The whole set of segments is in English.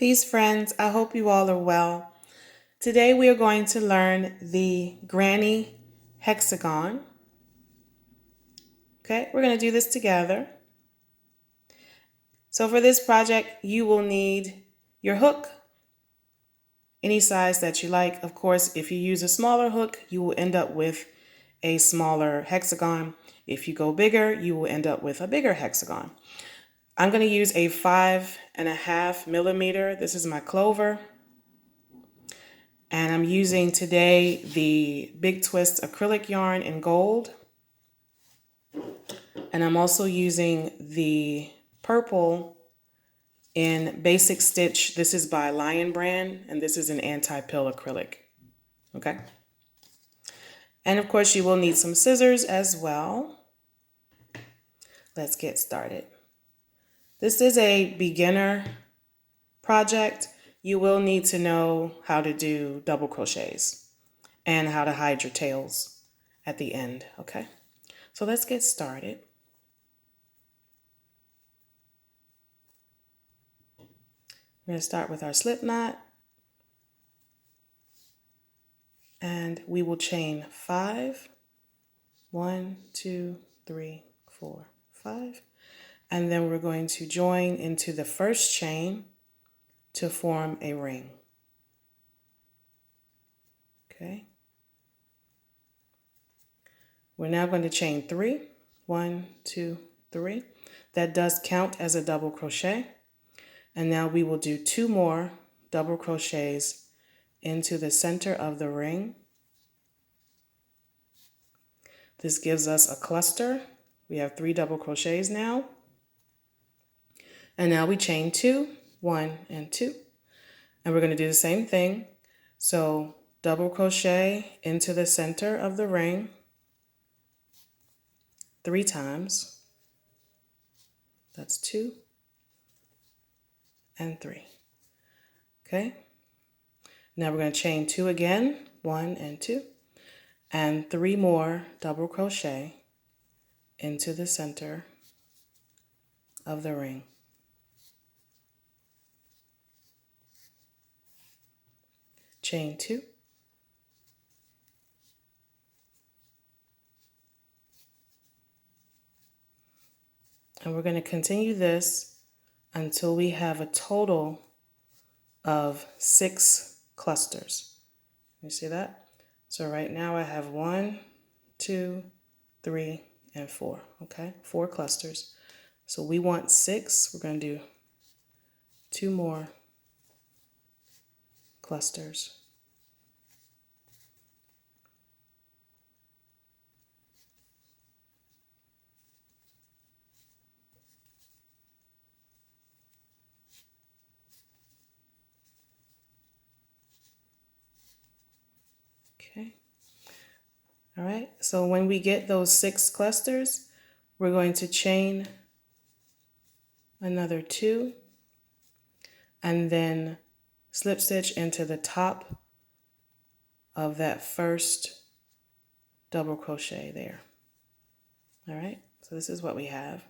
Peace, friends. I hope you all are well. Today we are going to learn the granny hexagon. Okay, we're going to do this together. So for this project, you will need your hook, any size that you like. Of course, if you use a smaller hook, you will end up with a smaller hexagon. If you go bigger, you will end up with a bigger hexagon. I'm going to use a 5.5 millimeter. This is my clover. And I'm using today the Big Twist acrylic yarn in gold. And I'm also using the purple in Basic Stitch. This is by Lion Brand, and this is an anti-pill acrylic. Okay. And of course, you will need some scissors as well. Let's get started. This is a beginner project. You will need to know how to do double crochets and how to hide your tails at the end, okay? So let's get started. We're going to start with our slip knot, and we will chain 5. 1, 2, 3, 4, 5. And then we're going to join into the first chain to form a ring. Okay. We're now going to chain 3. 1, 2, 3. That does count as a double crochet. And now we will do 2 more double crochets into the center of the ring. This gives us a cluster. We have 3 double crochets now. And now we chain 2, 1 and 2. And we're going to do the same thing. So double crochet into the center of the ring 3 times. That's 2 and 3. Okay. Now we're going to chain 2 again, 1 and 2, and 3 more double crochet into the center of the ring. Chain 2. And we're going to continue this until we have a total of 6 clusters. You see that? So right now I have 1, 2, 3, and 4. Okay, 4 clusters. So we want 6. We're going to do 2 more clusters. Okay. All right. So when we get those 6 clusters, we're going to chain another 2 and then slip stitch into the top of that first double crochet there. All right. So this is what we have.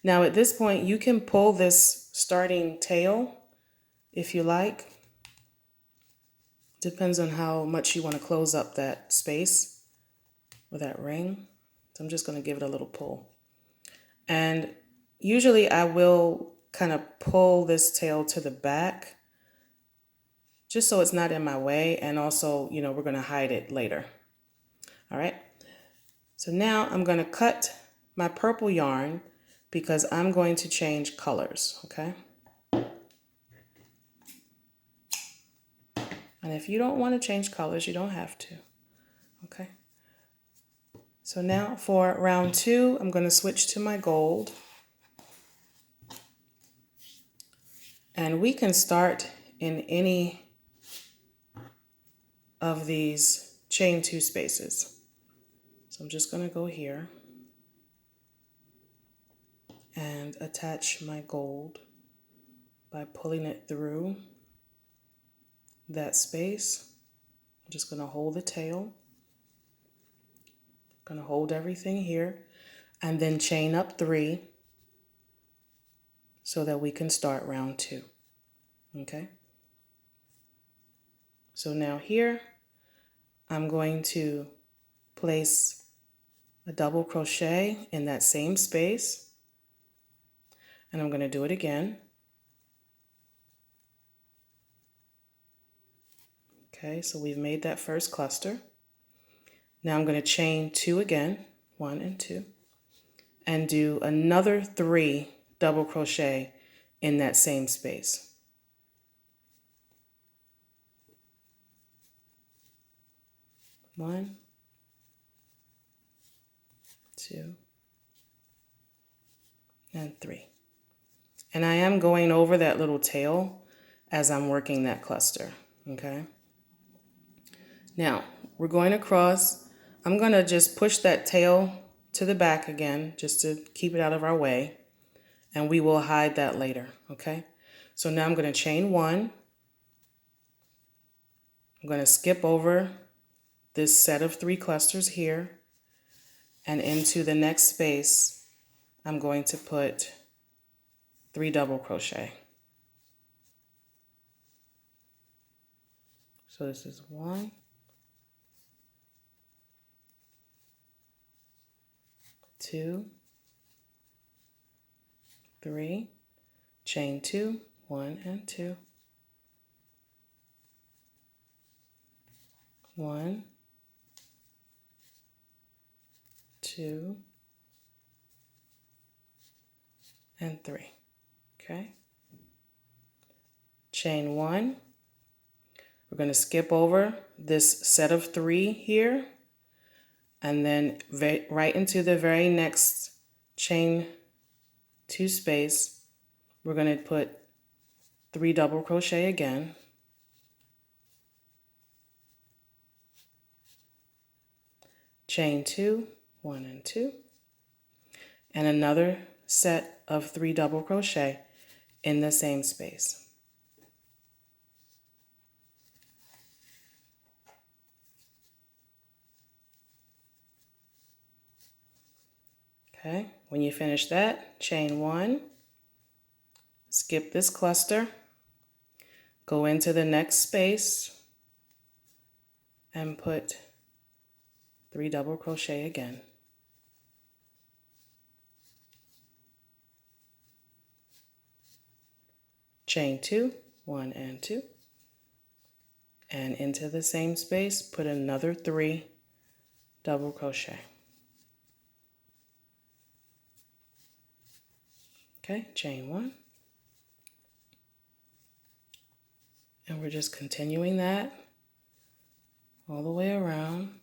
Now at this point, you can pull this starting tail if you like. Depends on how much you want to close up that space or that ring. So I'm just going to give it a little pull. And usually I will kind of pull this tail to the back just so it's not in my way. And also, you know, we're going to hide it later. All right. So now I'm going to cut my purple yarn because I'm going to change colors. Okay. And if you don't want to change colors, you don't have to. Okay. So now for round 2, I'm going to switch to my gold. And we can start in any of these chain 2 spaces. So I'm just going to go here and attach my gold by pulling it through that space. I'm just going to hold the tail. Going to hold everything here and then chain up 3 so that we can start round 2. Okay. So now here, I'm going to place a double crochet in that same space, and I'm going to do it again. Okay, so we've made that first cluster. Now I'm going to chain 2 again, 1 and 2, and do another 3 double crochet in that same space. One, 2, and 3. And I am going over that little tail as I'm working that cluster, okay? Now, we're going across. I'm going to just push that tail to the back again, just to keep it out of our way, and we will hide that later, okay? So now I'm going to chain 1. I'm going to skip over this set of 3 clusters here, and into the next space, I'm going to put 3 double crochet. So this is 1, 2, 3, chain 2, 1 and 2, 1, 2, and 3. Okay. Chain 1. We're going to skip over this set of 3 here, and then right into the very next chain 2 space, we're going to put 3 double crochet again. Chain 2, 1 and 2, and another set of 3 double crochet in the same space. Okay, when you finish that, chain 1, skip this cluster, go into the next space, and put 3 double crochet again. Chain 2, 1 and 2, and into the same space, put another 3 double crochet. Okay, chain 1, and we're just continuing that all the way around.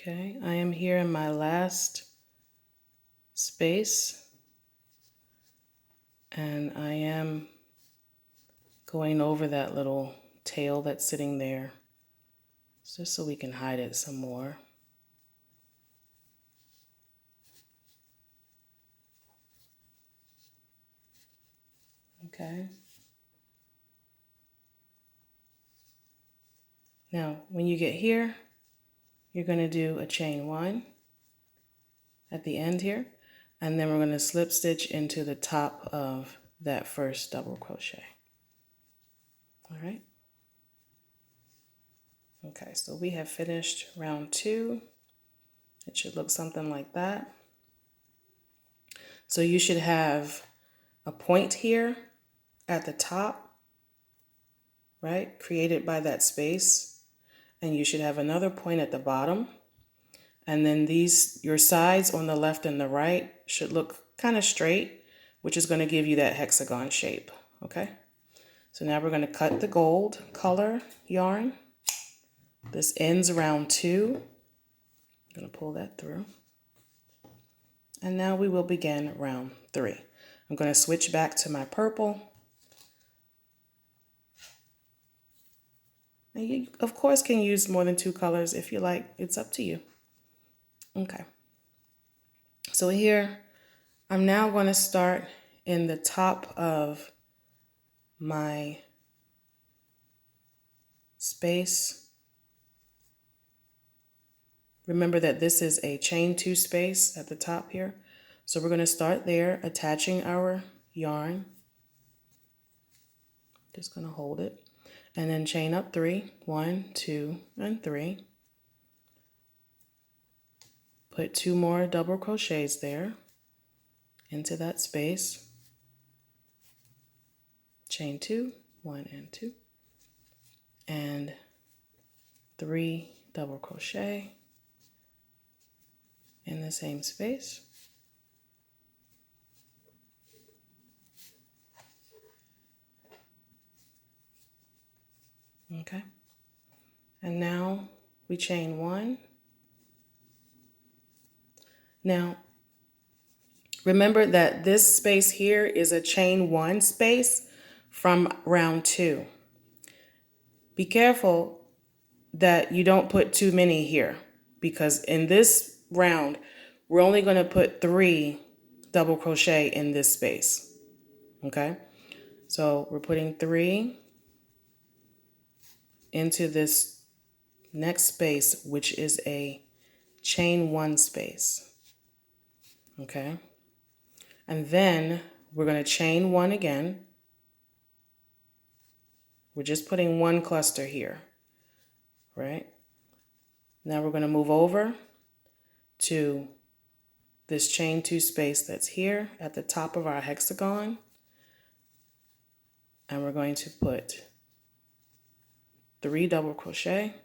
Okay, I am here in my last space, and I am going over that little tail that's sitting there, just so we can hide it some more. Okay. Now, when you get here, you're going to do a chain 1 at the end here, and then we're going to slip stitch into the top of that first double crochet. All right. Okay, so we have finished round 2. It should look something like that. So you should have a point here at the top, right, created by that space. And you should have another point at the bottom. And then your sides on the left and the right should look kind of straight, which is going to give you that hexagon shape, okay? So now we're going to cut the gold color yarn. This ends round 2. I'm going to pull that through. And now we will begin round 3. I'm going to switch back to my purple. And you, of course, can use more than 2 colors if you like. It's up to you. Okay. So here, I'm now going to start in the top of my space. Remember that this is a chain 2 space at the top here. So we're going to start there, attaching our yarn. Just going to hold it. And then chain up 3. 1, 2, and 3. Put 2 more double crochets there into that space. Chain 2, 1 and 2. And 3 double crochet in the same space. Okay. And now we chain 1. Now, remember that this space here is a chain 1 space from round 2. Be careful that you don't put too many here, because in this round, we're only going to put 3 double crochet in this space. Okay? So we're putting 3 into this next space, which is a chain 1 space. Okay? And then we're going to chain 1 again. We're just putting 1 cluster here, right? Now we're going to move over to this chain 2 space that's here at the top of our hexagon. And we're going to put 3 double crochet,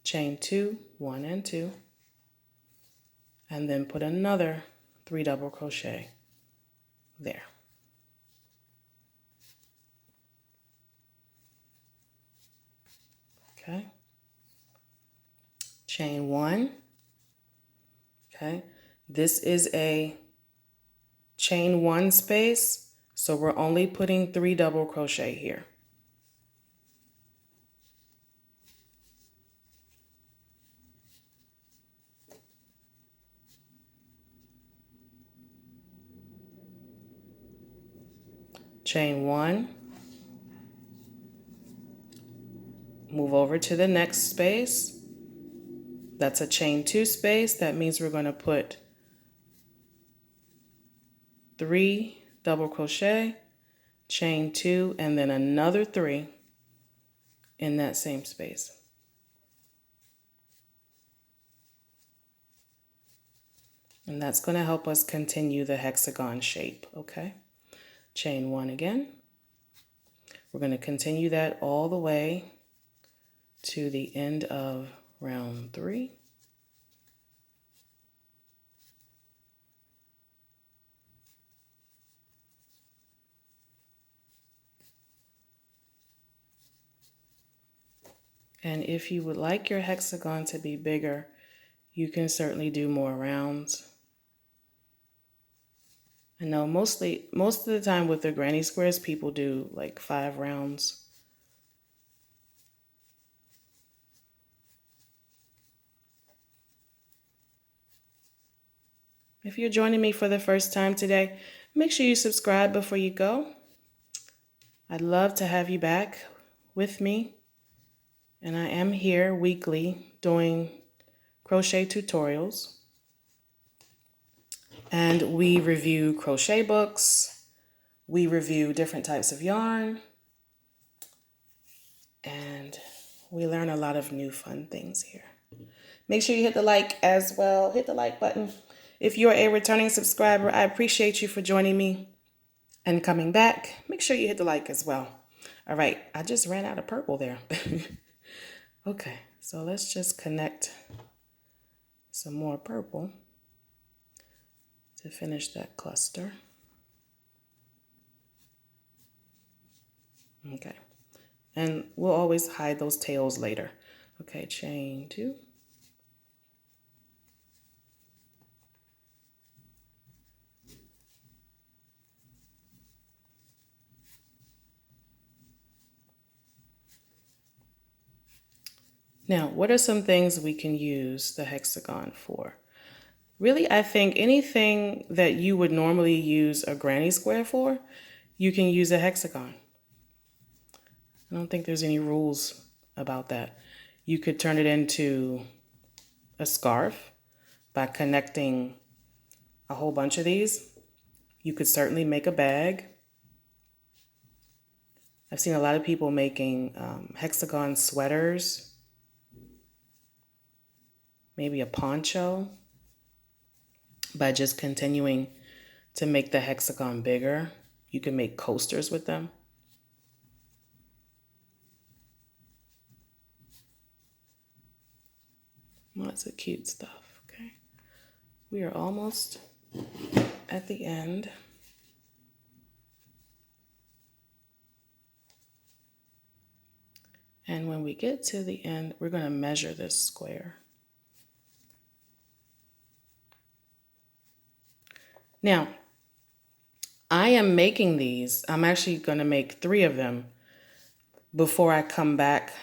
chain 2, 1 and 2, and then put another 3 double crochet there. Okay. Chain 1. Okay. This is a chain 1 space, so we're only putting 3 double crochet here. Chain 1, move over to the next space. That's a chain 2 space. That means we're going to put 3 double crochet, chain 2, and then another 3 in that same space. And that's going to help us continue the hexagon shape, okay? Chain 1 again. We're going to continue that all the way to the end of round 3. And if you would like your hexagon to be bigger, you can certainly do more rounds. I know most of the time with the granny squares, people do like 5 rounds. If you're joining me for the first time today, make sure you subscribe before you go. I'd love to have you back with me. And I am here weekly doing crochet tutorials. And we review crochet books. We review different types of yarn. And we learn a lot of new fun things here. Make sure you hit the like as well. Hit the like button. If you're a returning subscriber, I appreciate you for joining me and coming back. Make sure you hit the like as well. All right, I just ran out of purple there. Okay, so let's just connect some more purple to finish that cluster. Okay, and we'll always hide those tails later. Okay, chain 2. Now, what are some things we can use the hexagon for? Really, I think anything that you would normally use a granny square for, you can use a hexagon. I don't think there's any rules about that. You could turn it into a scarf by connecting a whole bunch of these. You could certainly make a bag. I've seen a lot of people making hexagon sweaters, maybe a poncho, by just continuing to make the hexagon bigger. You can make coasters with them. Lots of cute stuff, okay? We are almost at the end. And when we get to the end, we're going to measure this square. Now, I am making these. I'm actually going to make 3 of them before I come back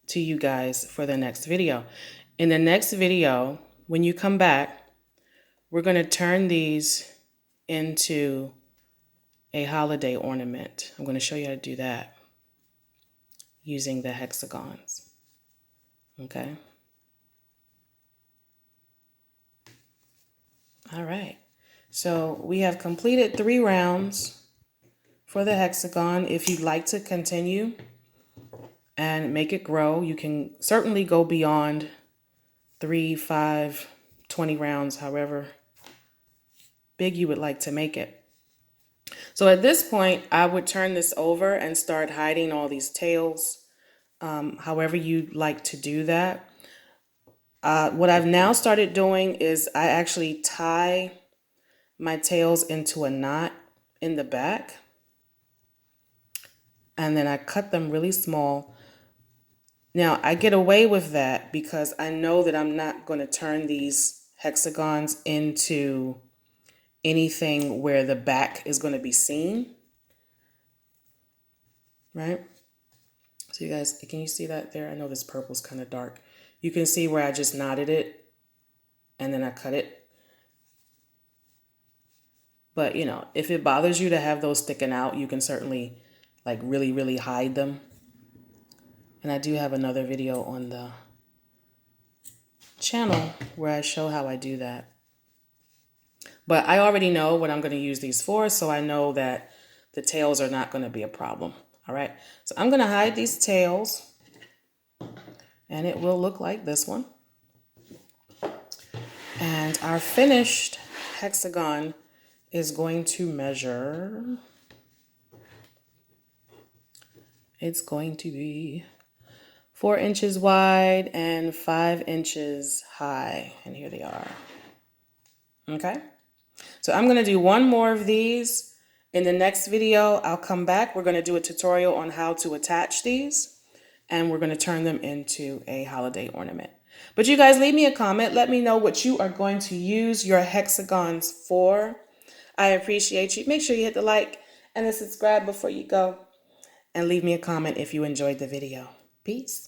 to you guys for the next video. In the next video, when you come back, we're going to turn these into a holiday ornament. I'm going to show you how to do that using the hexagons. Okay. All right. So we have completed 3 rounds for the hexagon. If you'd like to continue and make it grow, you can certainly go beyond 3, 5, 20 rounds, however big you would like to make it. So at this point, I would turn this over and start hiding all these tails, however you'd like to do that. What I've now started doing is I actually tie my tails into a knot in the back, and then I cut them really small. Now, I get away with that because I know that I'm not going to turn these hexagons into anything where the back is going to be seen, right? So you guys, can you see that there? I know this purple's kind of dark. You can see where I just knotted it and then I cut it. But, you know, if it bothers you to have those sticking out, you can certainly like really, really hide them. And I do have another video on the channel where I show how I do that. But I already know what I'm going to use these for, so I know that the tails are not going to be a problem. All right, so I'm going to hide these tails, and it will look like this one. And our finished hexagon is going to measure, it's going to be 4 inches wide and 5 inches high. And here they are. Okay. So I'm going to do 1 more of these. In the next video, I'll come back. We're going to do a tutorial on how to attach these, and we're going to turn them into a holiday ornament. But you guys, leave me a comment. Let me know what you are going to use your hexagons for. I appreciate you. Make sure you hit the like and the subscribe before you go, and leave me a comment if you enjoyed the video. Peace.